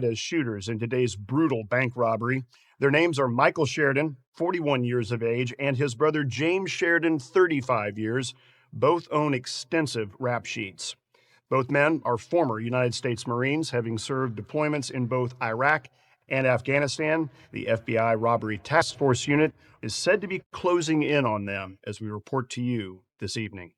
as shooters in today's brutal bank robbery. Their names are Michael Sheridan, 41 years of age, and his brother James Sheridan, 35 years. Both own extensive rap sheets. Both men are former United States Marines, having served deployments in both Iraq and Afghanistan. The FBI Robbery Task Force Unit is said to be closing in on them as we report to you this evening.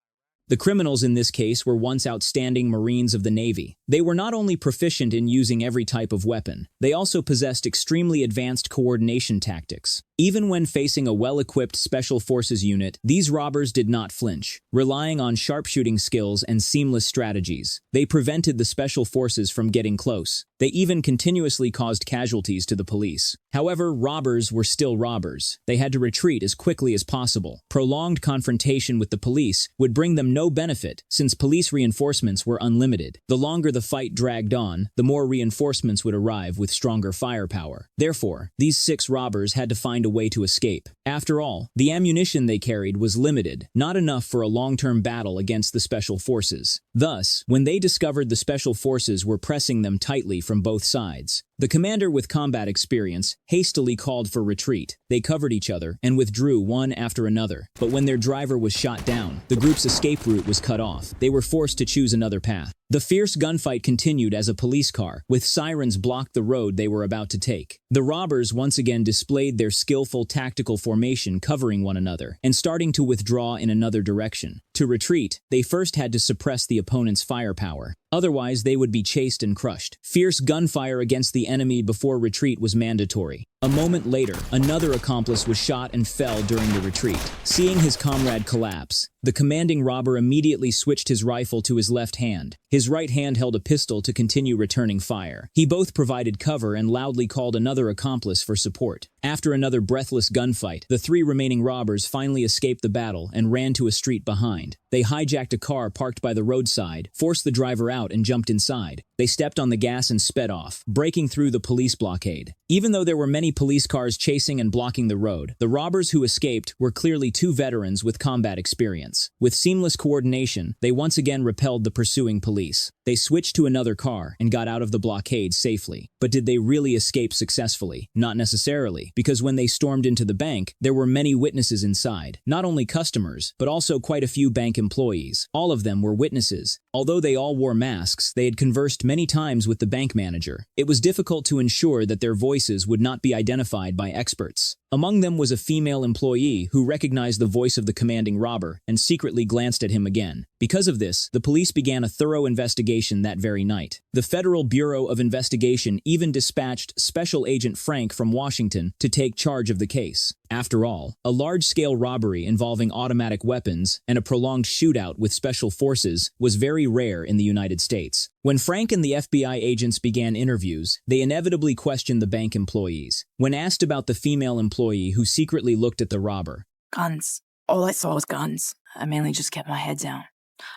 The criminals in this case were once outstanding Marines of the Navy. They were not only proficient in using every type of weapon, they also possessed extremely advanced coordination tactics. Even when facing a well-equipped Special Forces unit, these robbers did not flinch. Relying on sharpshooting skills and seamless strategies, they prevented the Special Forces from getting close. They even continuously caused casualties to the police. However, robbers were still robbers. They had to retreat as quickly as possible. Prolonged confrontation with the police would bring them no benefit, since police reinforcements were unlimited. The longer the fight dragged on, the more reinforcements would arrive with stronger firepower. Therefore, these 6 robbers had to find a way to escape. After all, the ammunition they carried was limited, not enough for a long-term battle against the Special Forces. Thus, when they discovered the Special Forces were pressing them tightly from both sides, the commander with combat experience hastily called for retreat. They covered each other and withdrew one after another. But when their driver was shot down, the group's escape route was cut off. They were forced to choose another path. The fierce gunfight continued as a police car, with sirens blocked the road they were about to take. The robbers once again displayed their skillful tactical formation, covering one another and starting to withdraw in another direction. To retreat, they first had to suppress the opponent's firepower. Otherwise, they would be chased and crushed. Fierce gunfire against the enemy before retreat was mandatory. A moment later, another accomplice was shot and fell during the retreat. Seeing his comrade collapse, the commanding robber immediately switched his rifle to his left hand. His right hand held a pistol to continue returning fire. He both provided cover and loudly called another accomplice for support. After another breathless gunfight, the 3 remaining robbers finally escaped the battle and ran to a street behind. They hijacked a car parked by the roadside, forced the driver out, and jumped inside. They stepped on the gas and sped off, breaking through the police blockade. Even though there were many police cars chasing and blocking the road, the robbers who escaped were clearly 2 veterans with combat experience. With seamless coordination, they once again repelled the pursuing police. They switched to another car and got out of the blockade safely. But did they really escape successfully? Not necessarily, because when they stormed into the bank, there were many witnesses inside. Not only customers, but also quite a few bank employees. All of them were witnesses. Although they all wore masks, they had conversed many times with the bank manager. It was difficult to ensure that their voices would not be identified by experts. Among them was a female employee who recognized the voice of the commanding robber and secretly glanced at him again. Because of this, the police began a thorough investigation that very night. The Federal Bureau of Investigation even dispatched Special Agent Frank from Washington to take charge of the case. After all, a large-scale robbery involving automatic weapons and a prolonged shootout with special forces was very rare in the United States. When Frank and the FBI agents began interviews, they inevitably questioned the bank employees. When asked about the female employee who secretly looked at the robber, "Guns. All I saw was guns. I mainly just kept my head down.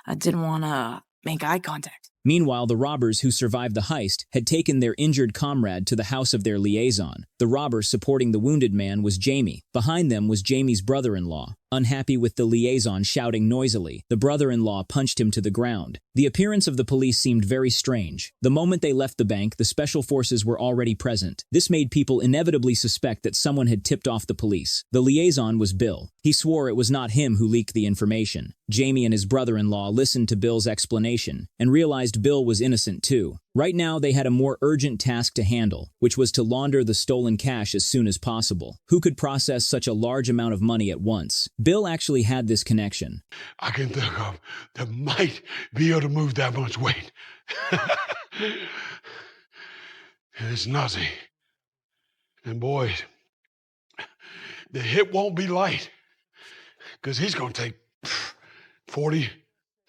I didn't want to make eye contact." Meanwhile, the robbers who survived the heist had taken their injured comrade to the house of their liaison. The robber supporting the wounded man was Jamie. Behind them was Jamie's brother-in-law. Unhappy with the liaison shouting noisily, the brother-in-law punched him to the ground. The appearance of the police seemed very strange. The moment they left the bank, the special forces were already present. This made people inevitably suspect that someone had tipped off the police. The liaison was Bill. He swore it was not him who leaked the information. Jamie and his brother-in-law listened to Bill's explanation and realized Bill was innocent too. Right now, they had a more urgent task to handle, which was to launder the stolen cash as soon as possible. Who could process such a large amount of money at once? Bill actually had this connection. I can think of that might be able to move that much weight. It's Nazi. And boys, the hit won't be light, because he's going to take 40,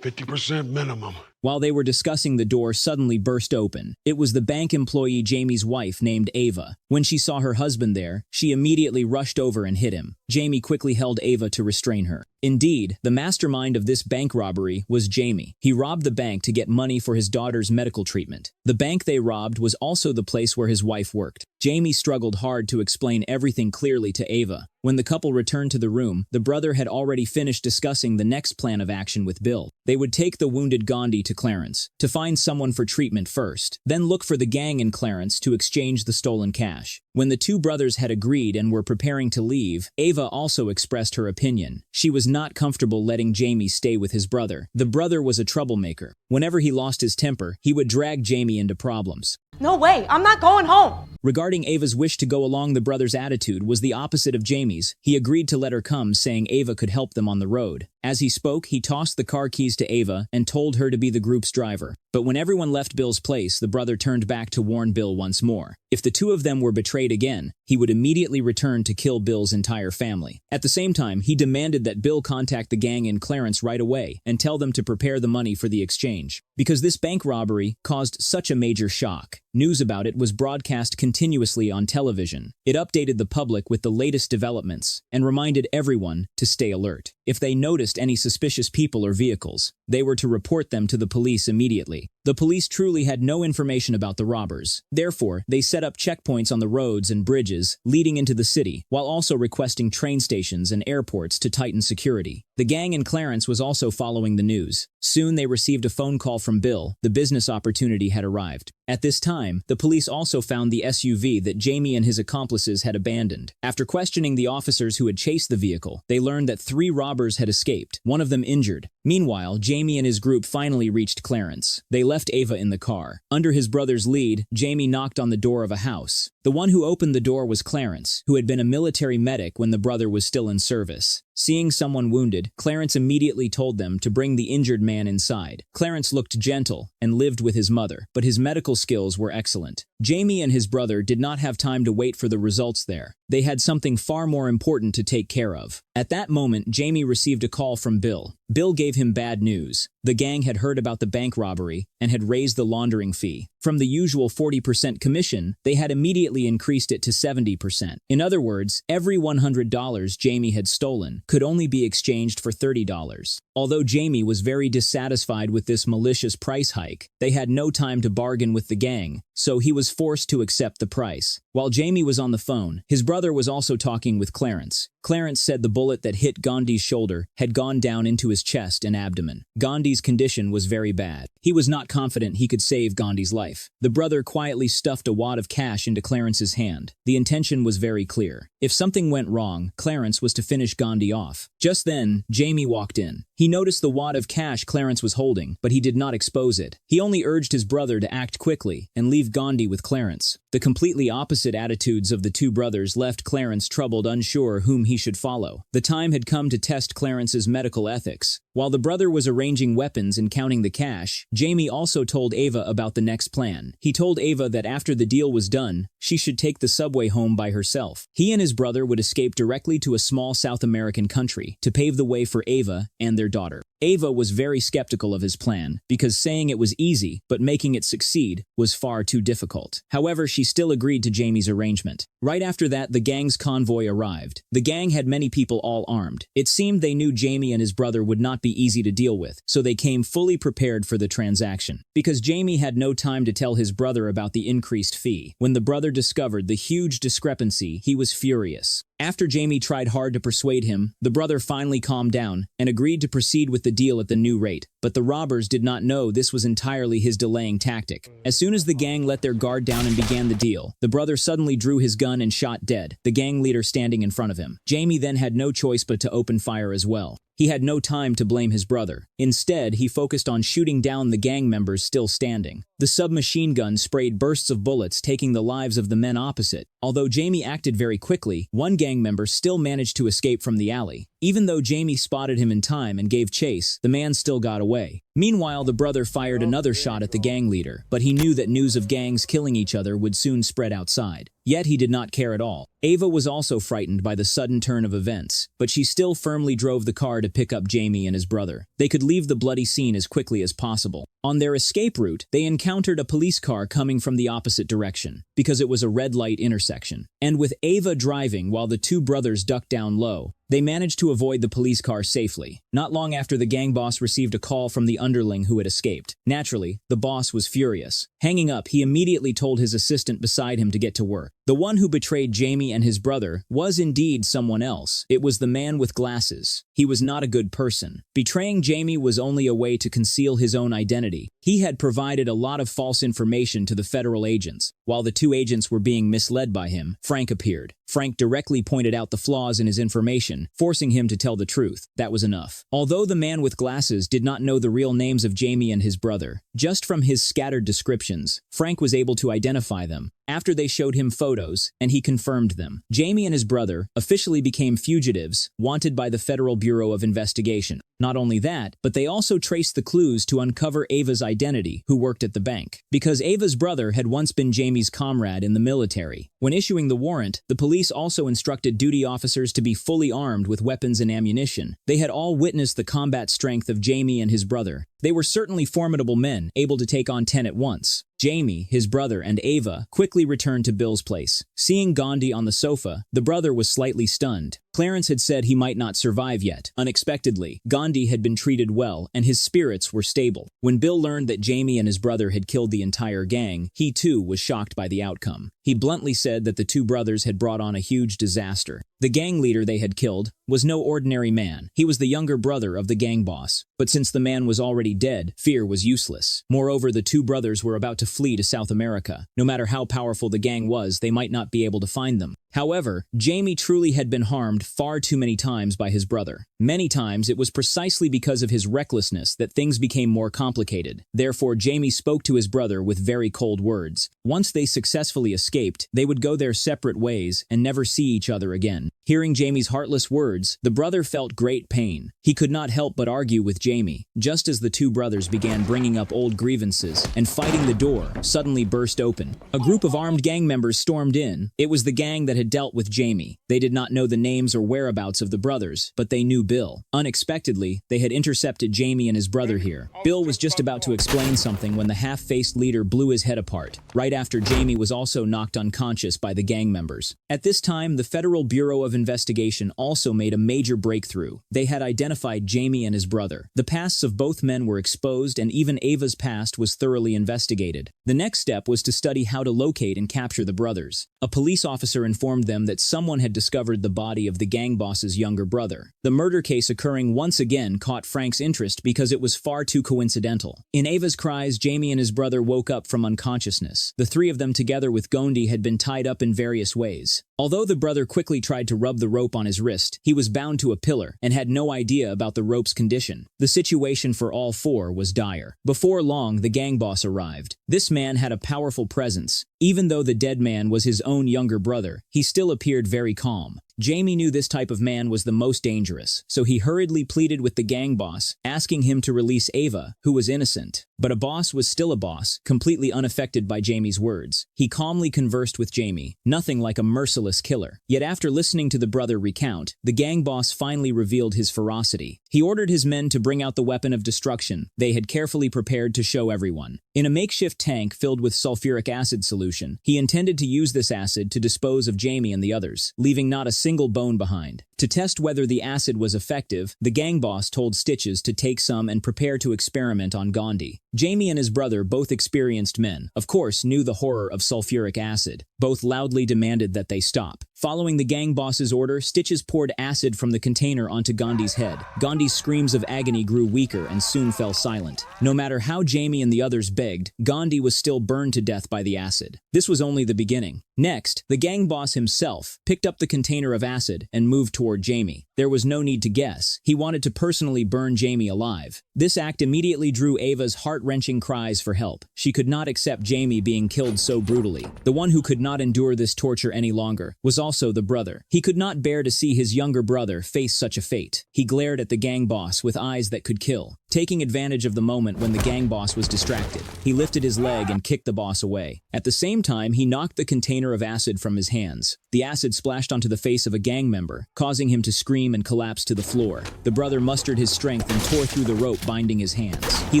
50% minimum. While they were discussing, the door suddenly burst open. It was the bank employee Jamie's wife named Ava. When she saw her husband there, she immediately rushed over and hit him. Jamie quickly held Ava to restrain her. Indeed, the mastermind of this bank robbery was Jamie. He robbed the bank to get money for his daughter's medical treatment. The bank they robbed was also the place where his wife worked. Jamie struggled hard to explain everything clearly to Ava. When the couple returned to the room, the brother had already finished discussing the next plan of action with Bill. They would take the wounded Gandhi to Clarence to find someone for treatment first, then look for the gang in Clarence to exchange the stolen cash. When the two brothers had agreed and were preparing to leave, Ava also expressed her opinion. She was not comfortable letting Jamie stay with his brother. The brother was a troublemaker. Whenever he lost his temper, he would drag Jamie into problems. No way, I'm not going home. Regarding Ava's wish to go along, the brother's attitude was the opposite of Jamie's. He agreed to let her come, saying Ava could help them on the road. As he spoke, he tossed the car keys to Ava and told her to be the group's driver. But when everyone left Bill's place, the brother turned back to warn Bill once more. If the two of them were betrayed again, he would immediately return to kill Bill's entire family. At the same time, he demanded that Bill contact the gang in Clarence right away and tell them to prepare the money for the exchange. Because this bank robbery caused such a major shock, news about it was broadcast continuously on television. It updated the public with the latest developments and reminded everyone to stay alert. If they noticed any suspicious people or vehicles, they were to report them to the police immediately. The police truly had no information about the robbers. Therefore, they set up checkpoints on the roads and bridges leading into the city, while also requesting train stations and airports to tighten security. The gang in Clarence was also following the news. Soon they received a phone call from Bill. The business opportunity had arrived. At this time, the police also found the SUV that Jamie and his accomplices had abandoned. After questioning the officers who had chased the vehicle, they learned that 3 robbers had escaped, one of them injured. Meanwhile, Jamie and his group finally reached Clarence. They left Ava in the car. Under his brother's lead, Jamie knocked on the door of a house. The one who opened the door was Clarence, who had been a military medic when the brother was still in service. Seeing someone wounded, Clarence immediately told them to bring the injured man inside. Clarence looked gentle and lived with his mother, but his medical skills were excellent. Jamie and his brother did not have time to wait for the results there. They had something far more important to take care of. At that moment, Jamie received a call from Bill. Bill gave him bad news. The gang had heard about the bank robbery and had raised the laundering fee. From the usual 40% commission, they had immediately increased it to 70%. In other words, every $100 Jamie had stolen could only be exchanged for $30. Although Jamie was very dissatisfied with this malicious price hike, they had no time to bargain with the gang, so he was forced to accept the price. While Jamie was on the phone, his brother was also talking with Clarence. Clarence said the bullet that hit Gandhi's shoulder had gone down into his chest and abdomen. Gandhi's condition was very bad. He was not confident he could save Gandhi's life. The brother quietly stuffed a wad of cash into Clarence's hand. The intention was very clear. If something went wrong, Clarence was to finish Gandhi off. Just then, Jamie walked in. He noticed the wad of cash Clarence was holding, but he did not expose it. He only urged his brother to act quickly and leave Gandhi with Clarence. The completely opposite attitudes of the two brothers left Clarence troubled, unsure whom he should follow. The time had come to test Clarence's medical ethics. While the brother was arranging weapons and counting the cash, Jamie also told Ava about the next plan. He told Ava that after the deal was done, she should take the subway home by herself. He and his brother would escape directly to a small South American country to pave the way for Ava and their daughter. Ava was very skeptical of his plan, because saying it was easy, but making it succeed, was far too difficult. However, she still agreed to Jamie's arrangement. Right after that, the gang's convoy arrived. The gang had many people all armed. It seemed they knew Jamie and his brother would not be easy to deal with, so they came fully prepared for the transaction. Because Jamie had no time to tell his brother about the increased fee. When the brother discovered the huge discrepancy, he was furious. After Jamie tried hard to persuade him, the brother finally calmed down and agreed to proceed with the deal at the new rate. But the robbers did not know this was entirely his delaying tactic. As soon as the gang let their guard down and began the deal, the brother suddenly drew his gun and shot dead, the gang leader standing in front of him. Jamie then had no choice but to open fire as well. He had no time to blame his brother. Instead, he focused on shooting down the gang members still standing. The submachine gun sprayed bursts of bullets, taking the lives of the men opposite. Although Jamie acted very quickly, one gang member still managed to escape from the alley. Even though Jamie spotted him in time and gave chase, the man still got away. Meanwhile, the brother fired another shot at the gang leader, but he knew that news of gangs killing each other would soon spread outside. Yet he did not care at all. Ava was also frightened by the sudden turn of events, but she still firmly drove the car to pick up Jamie and his brother. They could leave the bloody scene as quickly as possible. On their escape route, they encountered a police car coming from the opposite direction, because it was a red light intersection. And with Ava driving while the two brothers ducked down low, they managed to avoid the police car safely. Not long after, the gang boss received a call from the underling who had escaped. Naturally, the boss was furious. Hanging up, he immediately told his assistant beside him to get to work. The one who betrayed Jamie and his brother was indeed someone else. It was the man with glasses. He was not a good person. Betraying Jamie was only a way to conceal his own identity. He had provided a lot of false information to the federal agents. While the two agents were being misled by him, Frank appeared. Frank directly pointed out the flaws in his information, forcing him to tell the truth. That was enough. Although the man with glasses did not know the real names of Jamie and his brother, just from his scattered descriptions, Frank was able to identify them. After they showed him photos, and he confirmed them, Jamie and his brother officially became fugitives, wanted by the Federal Bureau of Investigation. Not only that, but they also traced the clues to uncover Ava's identity, who worked at the bank. Because Ava's brother had once been Jamie's comrade in the military. When issuing the warrant, the police also instructed duty officers to be fully armed with weapons and ammunition. They had all witnessed the combat strength of Jamie and his brother. They were certainly formidable men, able to take on 10 at once. Jamie, his brother, and Ava quickly returned to Bill's place. Seeing Gandhi on the sofa, the brother was slightly stunned. Clarence had said he might not survive yet. Unexpectedly, Gandhi had been treated well, and his spirits were stable. When Bill learned that Jamie and his brother had killed the entire gang, he too was shocked by the outcome. He bluntly said that the two brothers had brought on a huge disaster. The gang leader they had killed was no ordinary man. He was the younger brother of the gang boss. But since the man was already dead, fear was useless. Moreover, the two brothers were about to flee to South America. No matter how powerful the gang was, they might not be able to find them. However, Jamie truly had been harmed far too many times by his brother. Many times, it was precisely because of his recklessness that things became more complicated. Therefore, Jamie spoke to his brother with very cold words. Once they successfully escaped, they would go their separate ways and never see each other again. Hearing Jamie's heartless words, the brother felt great pain. He could not help but argue with Jamie. Just as the two brothers began bringing up old grievances and fighting, the door suddenly burst open. A group of armed gang members stormed in. It was the gang that had dealt with Jamie. They did not know the names or whereabouts of the brothers, but they knew Bill. Unexpectedly, they had intercepted Jamie and his brother here. Bill was just about to explain something when the half-faced leader blew his head apart. Right after, Jamie was also knocked unconscious by the gang members. At this time, the Federal Bureau of Investigation also made a major breakthrough. They had identified Jamie and his brother. The pasts of both men were exposed, and even Ava's past was thoroughly investigated. The next step was to study how to locate and capture the brothers. A police officer informed them that someone had discovered the body of the gang boss's younger brother. The murder case occurring once again caught Frank's interest because it was far too coincidental. In Ava's cries, Jamie and his brother woke up from unconsciousness. The three of them, together with Gandhi, had been tied up in various ways. Although the brother quickly tried to rub the rope on his wrist, he was bound to a pillar and had no idea about the rope's condition. The situation for all four was dire. Before long, the gang boss arrived. This man had a powerful presence. Even though the dead man was his own younger brother, he still appeared very calm. Jamie knew this type of man was the most dangerous, so he hurriedly pleaded with the gang boss, asking him to release Ava, who was innocent. But a boss was still a boss, completely unaffected by Jamie's words. He calmly conversed with Jamie, nothing like a merciless killer. Yet after listening to the brother recount, the gang boss finally revealed his ferocity. He ordered his men to bring out the weapon of destruction they had carefully prepared to show everyone. In a makeshift tank filled with sulfuric acid solution, he intended to use this acid to dispose of Jamie and the others, leaving not a single bone behind. To test whether the acid was effective, the gang boss told Stitches to take some and prepare to experiment on Gandhi. Jamie and his brother, both experienced men, of course knew the horror of sulfuric acid. Both loudly demanded that they stop. Following the gang boss's order, Stitches poured acid from the container onto Gandhi's head. Gandhi's screams of agony grew weaker and soon fell silent. No matter how Jamie and the others begged, Gandhi was still burned to death by the acid. This was only the beginning. Next, the gang boss himself picked up the container of acid and moved toward Jamie. There was no need to guess. He wanted to personally burn Jamie alive. This act immediately drew Ava's heart-wrenching cries for help. She could not accept Jamie being killed so brutally. The one who could not endure this torture any longer was also the brother. He could not bear to see his younger brother face such a fate. He glared at the gang boss with eyes that could kill. taking advantage of the moment when the gang boss was distracted. He lifted his leg and kicked the boss away. At the same time, he knocked the container of acid from his hands. The acid splashed onto the face of a gang member, causing him to scream and collapse to the floor. The brother mustered his strength and tore through the rope binding his hands. He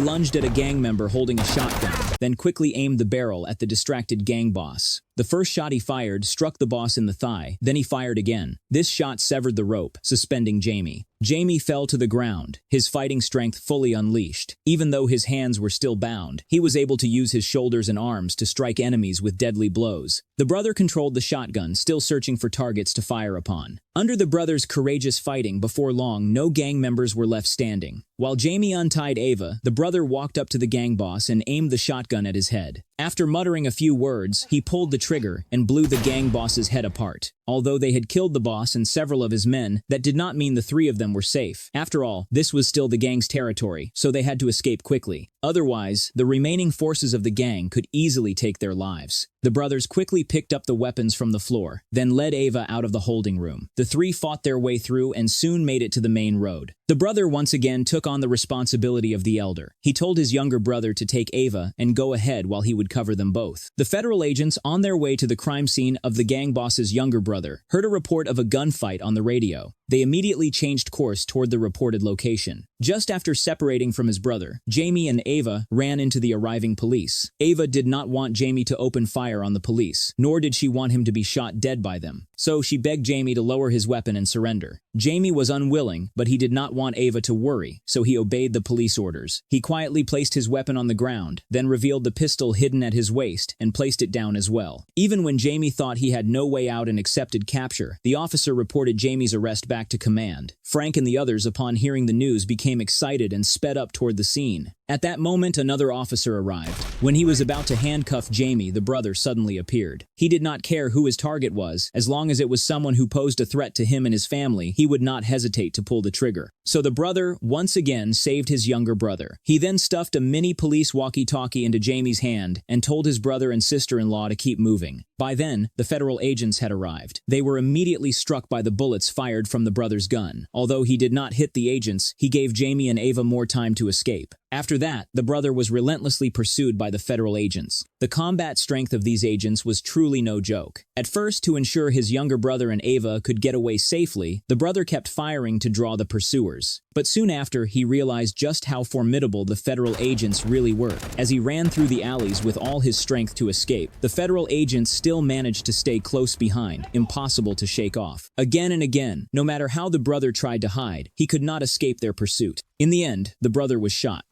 lunged at a gang member holding a shotgun, then quickly aimed the barrel at the distracted gang boss. The first shot he fired struck the boss in the thigh, then he fired again. This shot severed the rope, suspending Jamie. Jamie fell to the ground, his fighting strength fully unleashed. Even though his hands were still bound, he was able to use his shoulders and arms to strike enemies with deadly blows. The brother controlled the shotgun, still searching for targets to fire upon. Under the brothers' courageous fighting, before long, no gang members were left standing. While Jamie untied Ava, the brother walked up to the gang boss and aimed the shotgun at his head. After muttering a few words, he pulled the trigger and blew the gang boss's head apart. Although they had killed the boss and several of his men, that did not mean the three of them were safe. After all, this was still the gang's territory, so they had to escape quickly. Otherwise, the remaining forces of the gang could easily take their lives. The brothers quickly picked up the weapons from the floor, then led Ava out of the holding room. The three fought their way through and soon made it to the main road. The brother once again took on the responsibility of the elder. He told his younger brother to take Ava and go ahead while he would cover them both. The federal agents, on their way to the crime scene of the gang boss's younger brother, heard a report of a gunfight on the radio. They immediately changed course toward the reported location. Just after separating from his brother, Jamie and Ava ran into the arriving police. Ava did not want Jamie to open fire on the police, nor did she want him to be shot dead by them. So she begged Jamie to lower his weapon and surrender. Jamie was unwilling, but he did not want Ava to worry, so he obeyed the police orders. He quietly placed his weapon on the ground, then revealed the pistol hidden at his waist and placed it down as well. Even when Jamie thought he had no way out and accepted capture, the officer reported Jamie's arrest back to command. Frank and the others, upon hearing the news, became excited and sped up toward the scene. At that moment, another officer arrived. When he was about to handcuff Jamie, the brother suddenly appeared. He did not care who his target was. As long as it was someone who posed a threat to him and his family, he would not hesitate to pull the trigger. So the brother, once again, saved his younger brother. He then stuffed a mini police walkie-talkie into Jamie's hand and told his brother and sister-in-law to keep moving. By then, the federal agents had arrived. They were immediately struck by the bullets fired from the brother's gun. Although he did not hit the agents, he gave Jamie and Ava more time to escape. After that, the brother was relentlessly pursued by the federal agents. The combat strength of these agents was truly no joke. At first, to ensure his younger brother and Ava could get away safely, the brother kept firing to draw the pursuers. But soon after, he realized just how formidable the federal agents really were. As he ran through the alleys with all his strength to escape, the federal agents still managed to stay close behind, impossible to shake off. Again and again, no matter how the brother tried to hide, he could not escape their pursuit. In the end, the brother was shot.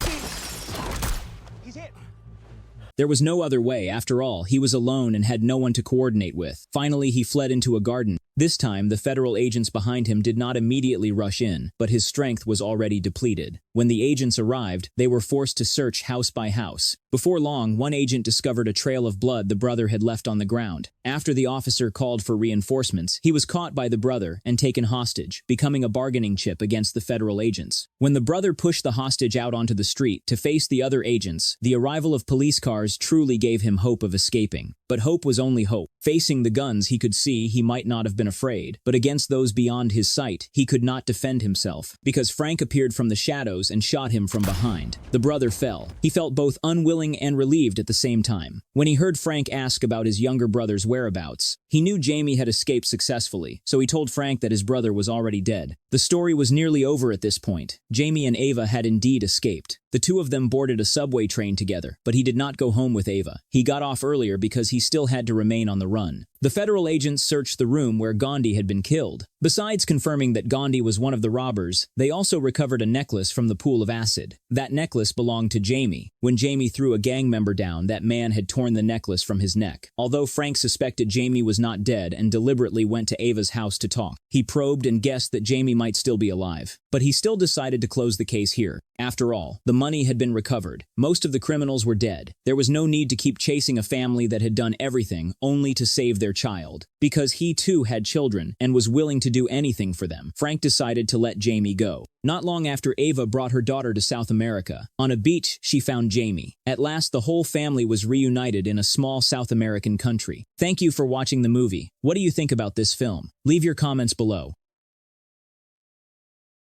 There was no other way. After all, he was alone and had no one to coordinate with. Finally, he fled into a garden. This time, the federal agents behind him did not immediately rush in, but his strength was already depleted. When the agents arrived, they were forced to search house by house. Before long, one agent discovered a trail of blood the brother had left on the ground. After the officer called for reinforcements, he was caught by the brother and taken hostage, becoming a bargaining chip against the federal agents. When the brother pushed the hostage out onto the street to face the other agents, the arrival of police cars truly gave him hope of escaping. But hope was only hope. Facing the guns he could see, he might not have been afraid, but against those beyond his sight, he could not defend himself, because Frank appeared from the shadows and shot him from behind. The brother fell. He felt both unwilling and relieved at the same time. When he heard Frank ask about his younger brother's whereabouts, he knew Jamie had escaped successfully, so he told Frank that his brother was already dead. The story was nearly over at this point. Jamie and Ava had indeed escaped. The two of them boarded a subway train together, but he did not go home with Ava. He got off earlier because he still had to remain on the run. The federal agents searched the room where Gandhi had been killed. Besides confirming that Gandhi was one of the robbers, they also recovered a necklace from the pool of acid. That necklace belonged to Jamie. When Jamie threw a gang member down, that man had torn the necklace from his neck. Although Frank suspected Jamie was not dead and deliberately went to Ava's house to talk, he probed and guessed that Jamie might still be alive. But he still decided to close the case here. After all, the money had been recovered. Most of the criminals were dead. There was no need to keep chasing a family that had done everything only to save their child. Because he too had children and was willing to do anything for them, Frank decided to let Jamie go. Not long after Ava brought her daughter to South America, on a beach she found Jamie. At last the whole family was reunited in a small South American country. Thank you for watching the movie. What do you think about this film? Leave your comments below.